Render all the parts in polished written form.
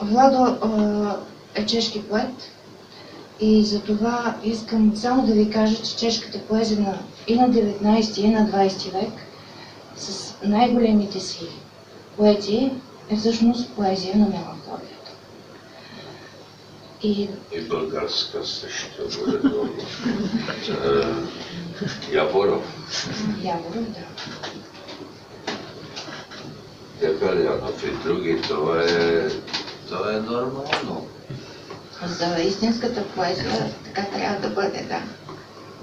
Владо е чешки поет и затова искам само да ви кажа, че чешката поезия и на 19 и на 20 век с най-големите си поети е всъщност поезия на меланхолията. И българска също горе-долу. Яворов. Яворов, да. Дебелянов и други, това е нормално. За истинската поезия така трябва да бъде, да.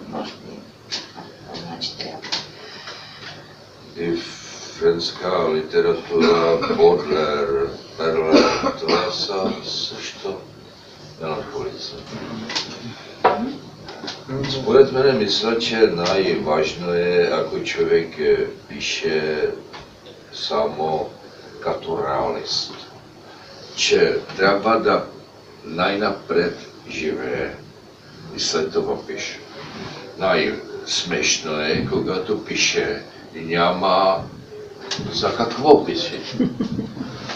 Може би, значи трябва. И френска литература, Бодлер, Перлер, това са също меланхолици. Според мен мисля, че най-важно е, ако човек пише само като реалист, че трябва да най-напред живее и след това пише. Най-смешно е, когато пише и няма за какво пише.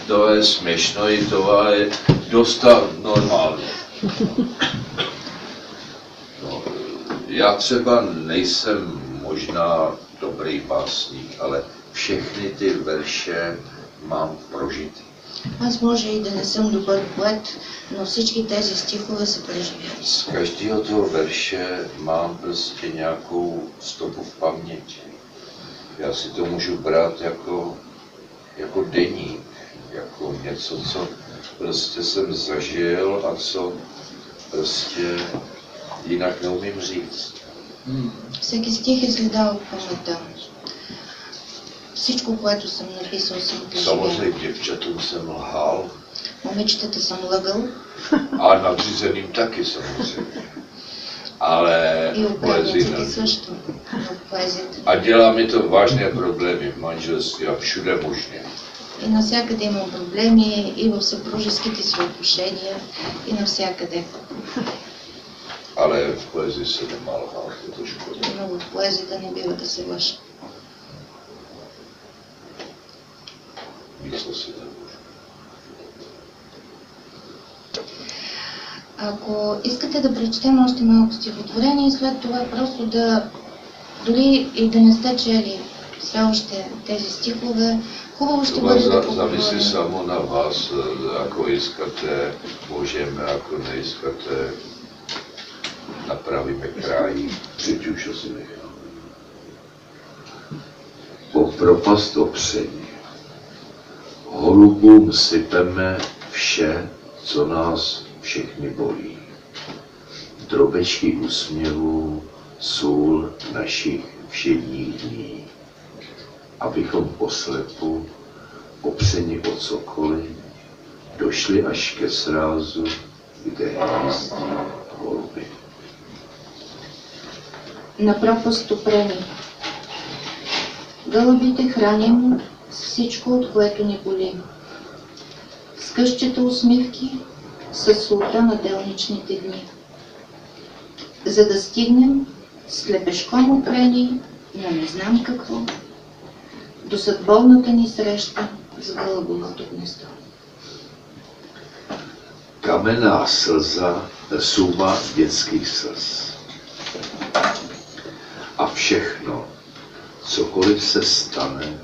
Това е смешно и това е доста нормално. Já třeba nejsem možná dobrý básník, ale všechny ty verše mám prožity. Аз може и да не съм добър поет, но всички тези стихове са преживяли. Z každého toho verše mám prostě nějakou stopu v paměti. Já si to můžu brát jako deník, jako něco, co prostě jsem zažil a co prostě jinak neumím říct. Всеки стих е следа от паметта. Всичко, което съм написал, съм преживял. Samozřejmě děvčatům jsem lhal. Момичетата съм лъгал. A nadřízeným taky samozřejmě. Ale И poezii управниците също. Но в поезията. A dělá mi to vážné problémy v manželství a všude možně. И навсякъде имам проблеми, и в съпружеските си отношения, и навсякъде. Ale v poezii se nemá lhát, je to škoda. Но в поезията не бива да се лъже. Мисля си да може. Ако искате да прочетем още малко стихотворение и след това просто да, дори и да не сте чели все още тези стихове, хубаво ще бъде да поговорим. Зависи само на вас, ако искате, můžeme, ако не искате, направíme край, přeťušo si necháme. Po propast opření holubům sypeme vše, co nás všechny bolí. Drobečky úsměvů, sůl našich všedních dní. Abychom poslepu, opřeni o cokoliv, došli až ke srázu, kde hnízdí holuby. На пропаст опрени. Гълъбите храним с всичко, от което ни боли. С къщите усмивки, с солта на делничните дни. За да стигнем слепешком опрени на не знам какво, до съдбовната ни среща с гълъбовото гнездо. Kamenná slza, suma dětských slz. A všechno, cokoliv se stane,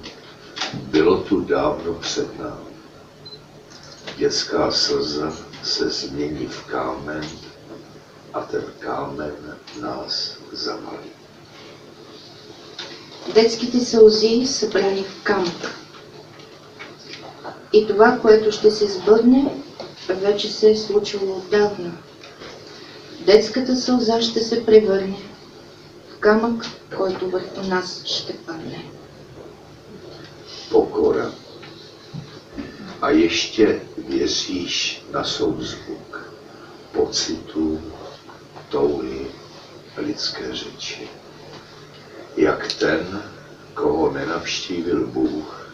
bylo tu dávno před námi. Dětská slza se změní v kámen a ten kámen nás zavalí. Детските сълзи са брани в камък. И това, което ще се сбъдне, вече се е случило отдавна. Детската сълза ще се превърне в камък, който върху нас ще падне. Pokora. A ještě věříš na souzvuk pocitů, touhy, lidské řeči. Jak ten, koho nenavštívil Bůh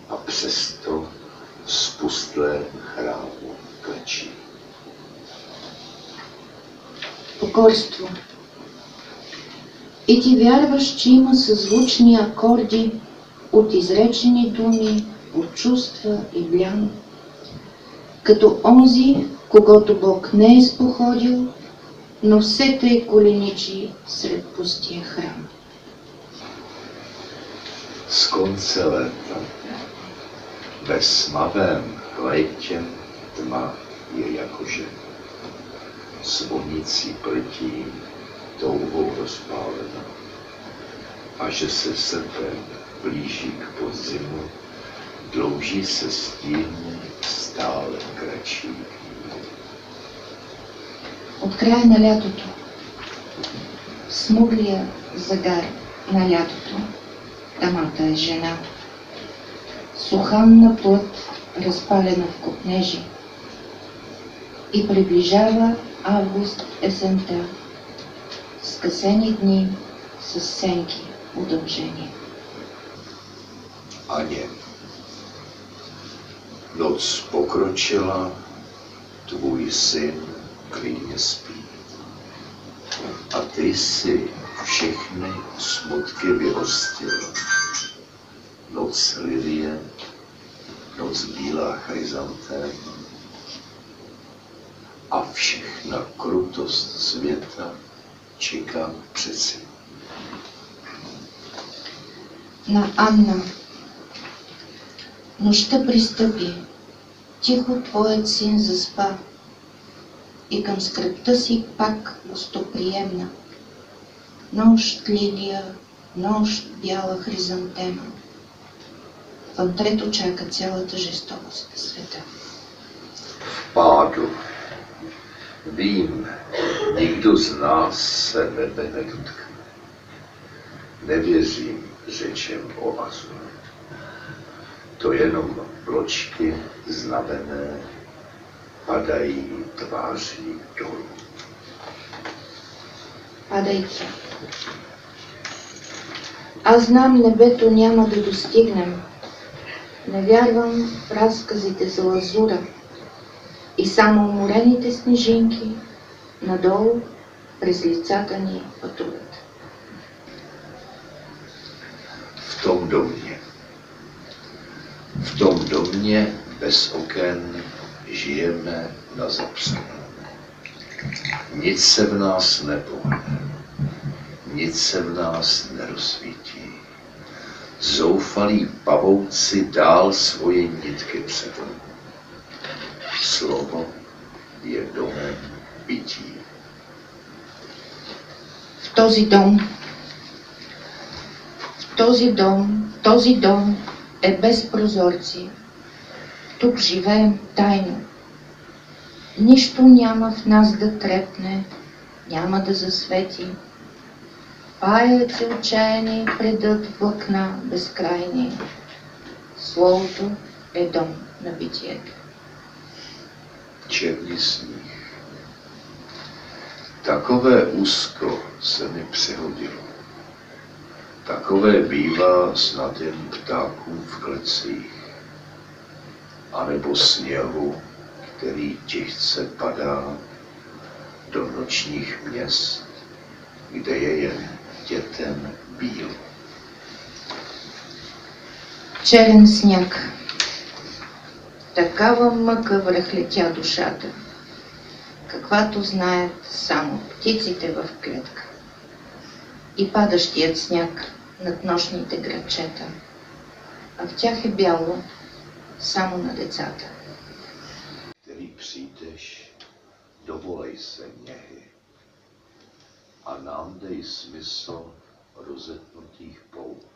a přesto v spustlé chrámu klečí. Покорство. И ти вярваш, че има съзвучни акорди от изречени думи, от чувства и блян. като онзи, когато Бог не е споходил, но все тъй коленичи сред пустия храм. Z konce léta ve smavém létě tma je jakože zvonicí pltí touhou rozpálena, a že se srpen blíží k podzimu, dlouží se stín stále kratší. От края на лятото, смуглия загар на лятото, тамата е жена, суханна плът, разпалена в копнежи, и приближава август есента, скъсени дни с сенки удължени. Aně, noc pokročila, tvůj syn klidně spí. A ty si všechny smutky vyhostil. Noc lilie, noc bílá chryzantém a všechna krutost světa čeká přeci. На Анна. Нощта пристъпи, тихо твоят син заспа и към скръбта си пак гостоприемна. Нощ лилия, нощ бяла хризантема. В антрето чака цялата жестокост на света. V pádu, vím, nikdo z nás se nebe nedotkne. Nevěřím řečem o azu. To jenom vločky znamené padají tváří dolů. Падайки. Аз знам, небето няма да достигнем. Не вярвам в разказите за лазура и само уморените снежинки надолу през лицата ни пътуват. V tom domě bez oken žijeme na zapsané. Nic se v nás nepohne, nic se v nás nerozsvítí. Zoufalí pavouci dál svoje nitky předou. Slovo je domem bytí. В този дом е без прозорци. Тук живеем тайно. Нищо няма в нас да трепне, няма да засвети. Паяци отчаяни предът влакна безкрайни. Словото е дом на битието. Černý sníh. Takové úzko se mi přehodilo. Takové bývá snad jen ptákům v klecích, anebo sněhu, který těžce padá do nočních měst, kde je jen dětem bílo. Черен сняг. Такава мъка връхлетя душата, каквато знаят само птиците в клетка. И падащият сняг над нощните градчета, а в тях е бяло само на децата. Který přijdeš, dovolej se něhy a nám dej smysl rozetnutých pout.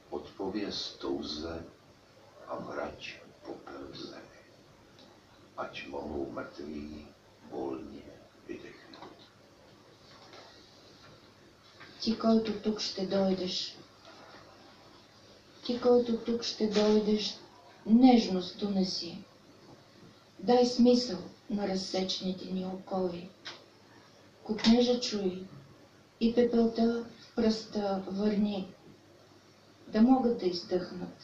Odpověz touze a vrať popel v zemi, ať mohou mrtví volně vydechnout. Ти, който тук ще дойдеш, нежност донеси. Дай смисъл на разсечените ни окови. Копнежа чуй и пепелта в пръста върни, да могат да издъхнат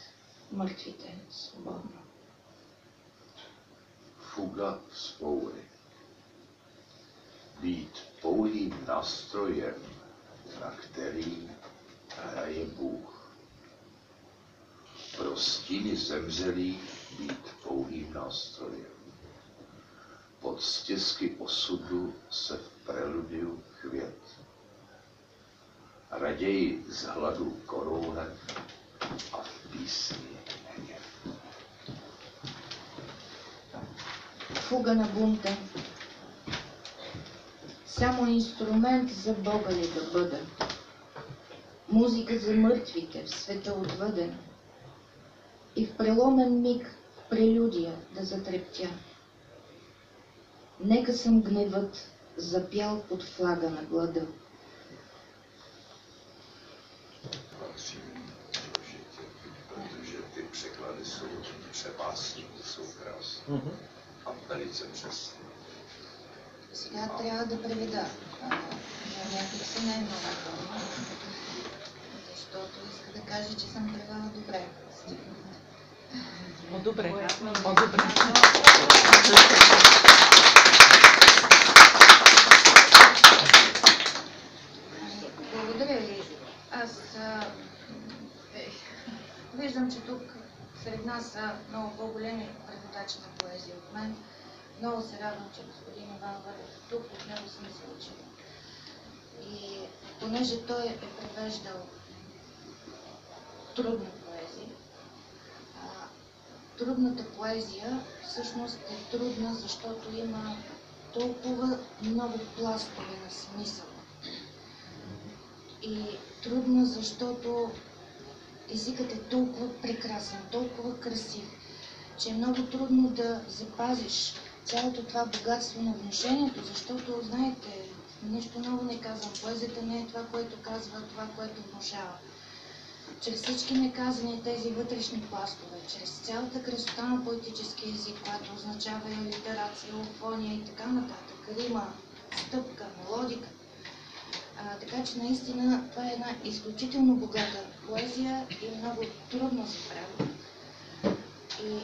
мъртвите свободно. Fuga vzpoury. Být pouhým nástrojem, na který hraje Bůh. Pro stíny zemřelých být pouhým nástrojem. Pod stěsky osudu se v preludiu květ. Raději z hladu korouhev a v písni hněv. Фуга на бунта. Само инструмент за Бога ли да бъда? Музика за мъртвите в света отвъден. И в преломен миг, в прелюдия да затрептя. Нека съм гневът, запял под флага на глада. Protože ty překlady jsou přepásní, jsou krásné a velice přesné. Сега трябва да преведа. Някак се не е много трудно, защото иска да каже, че съм превела добре. Добре. Благодаря ви. Аз виждам, че тук сред нас са много по-големи преводачи на поезия от мен. Много се радвам, че господин Иван Вълев е тук, от него съм се учила. И понеже той е превеждал трудна поезия, трудната поезия всъщност е трудна, защото има толкова много пластове на смисъл. И трудна, защото езикът е толкова прекрасен, толкова красив, че е много трудно да запазиш цялото това богатство на внушението, защото, знаете, нищо ново не казвам. Поезията не е това, което казва, това, което внушава. Чрез всички неказани тези вътрешни пластове, чрез цялата красота на поетически език, която означава и алитерация, офония и така нататък, рима, стъпка, мелодика. Така че наистина това е една изключително богата поезия и много трудна за превод. И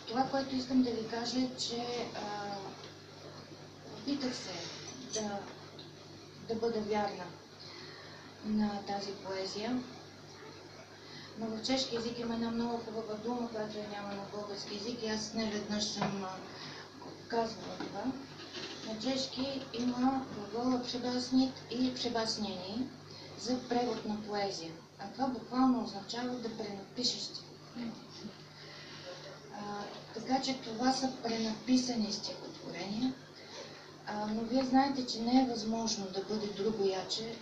това, което искам да ви кажа е, че опитах се да бъда вярна на тази поезия. Но в чешки език има една много хубава дума, която няма на български език и аз не веднъж съм казвала това. На чешки има глагола přebásnit и přebásnění за превод на поезия. А това буквално означава да пренапишеш стихотворение. Така че това са пренаписани стихотворения, но вие знаете, че не е възможно да бъде другояче,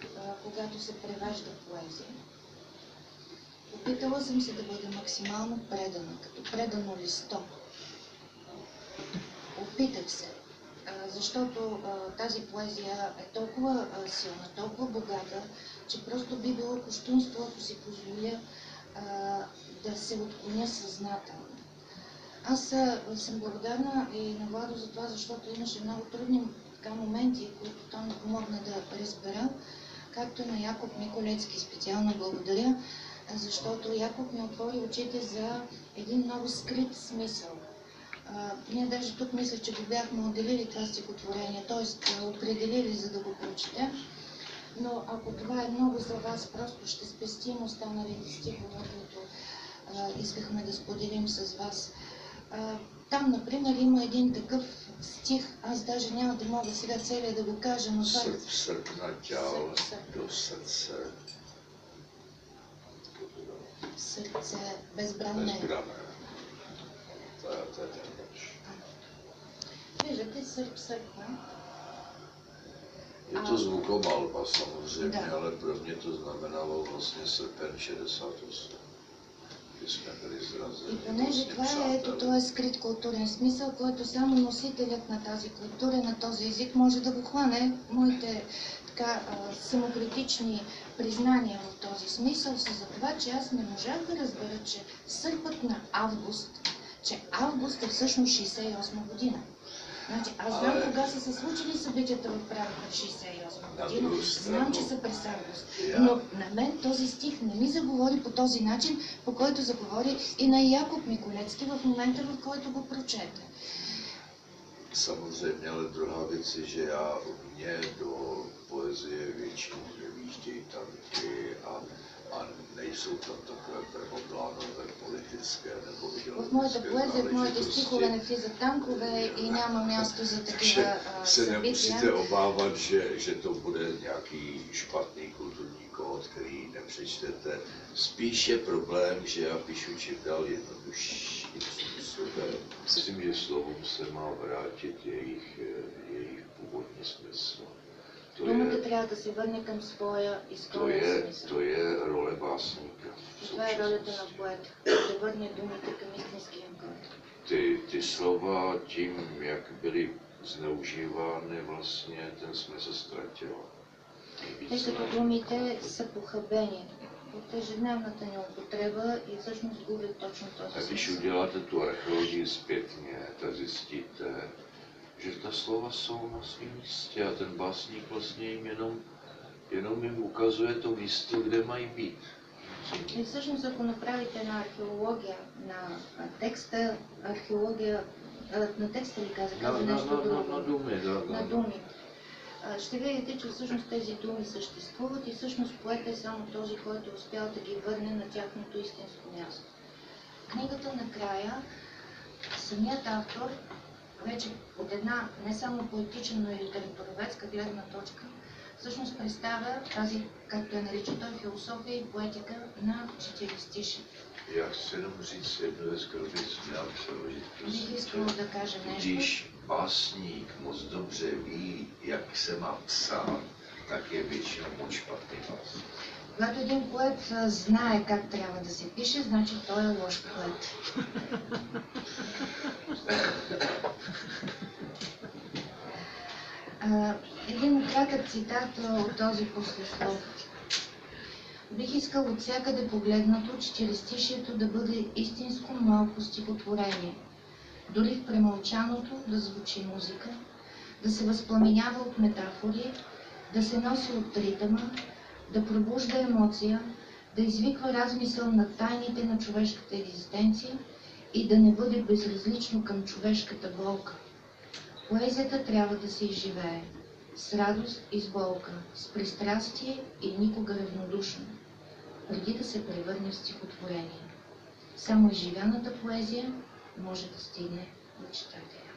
когато се превежда поезия. Опитала съм се да бъда максимално предана, като предано листо. Опитах се, защото тази поезия е толкова силна, толкова богата, че просто би било кощунство, ако си позволя да се отклоня съзнателно. Аз съм благодарна и на Владо за това, защото имаше много трудни моменти, които той ми помогна да разбера, както и на Якоб Миколецки специално благодаря, защото Якоб ми отвори очите за един много скрит смисъл. Ние даже тук мисля, че го бяхме отделили това стихотворение, т.е. определили, за да го прочетем. Но ако това е много за вас, просто ще спестим останалите стихове, които искахме да споделим с вас. Там, например, има един такъв стих, аз даже няма да мога сега целия да го кажа, но това е... Srpna ťal do srdce. Сърце безбранне. Bezbrané. To je ten verš. Виждате, сърпа. Je to zvukomalba samozřejmě, Da. ale pro mě to znamenalo vlastně srpen 68. Kdy jsme byli zrazeni. И понеже това е, ето, този скрит културен смисъл, който само носителят на тази култура, на този език може да го хване. Моите така самокритични признания в този смисъл са за това, че аз не можах да разбера, че сърпът на август, че август е всъщност 68 година. Значи, аз знам кога са се случили събитията в Прага в 68 година, знам, че са през август, но на мен този стих не ми заговори по този начин, по който заговори и на Якоб Миколецки в момента, в който го прочете. Samozřejmě, ale druhá věc je, že mě do poezie většinou nevýštějí tanky a A nejsou tam takové prvoplánové politické nebo В моята ideologické поезия, в моите стихове не záležitosti. влизат танкове и няма място за Takže такива se nemusíte събития. obávat, že to bude nějaký špatný kulturní kód, který nepřečtete. Spíš je problém, že já píšu čím dál jednodušším způsobem. Myslím, že slovům se má vrátit jejich původní smysl. Думата трябва да се върне към своя изконен смисъл. To je role básníka. v Това е ролята současnosti. на поета, да върне думите към истинския им код. Ty slova tím, jak byly zneužívány, vlastně ten smysl ztratil. Тъй като думите са похабени от ежедневната ни употреба и всъщност губят точно A този když смисъл. uděláte tu archeologii zpětně, tak zjistíte, že ta slova jsou na svém místě a ten básník vlastně jim jenom jim ukazuje to místo, kde mají být. И всъщност, ако направите една археология на текста, на текста ли каза нещо друго? Na dumy, На думи. Ще видите, че всъщност тези думи съществуват и всъщност поетът е само този, който е успял да ги върне на тяхното истинско място. Книгата накрая, самият автор, вече от една не само поетична, но и литературоведска гледна точка, всъщност представя тази, както я нарича той, философия и поетика на четиристишие. Já chci jenom říct jednu věc, kterou bych měl přeložit. Бих искала да кажа нещо. Když básník moc dobře ví, jak se má psát, tak je většinou moc špatný básník. Когато един поет знае как трябва да се пише, значи той е лош поет. Един кратък цитат от този послеслов. Бих искал от всякъде погледнато четиристишието да бъде истинско малко стихотворение. Дори в премълчаното да звучи музика, да се възпламенява от метафори, да се носи от ритъма, да пробужда емоция, да извиква размисъл над тайните на човешката екзистенция и да не бъде безразлично към човешката болка. Поезията трябва да се изживее с радост и с болка, с пристрастие и никога равнодушно, преди да се превърне в стихотворение. Само изживяната поезия може да стигне до читателя.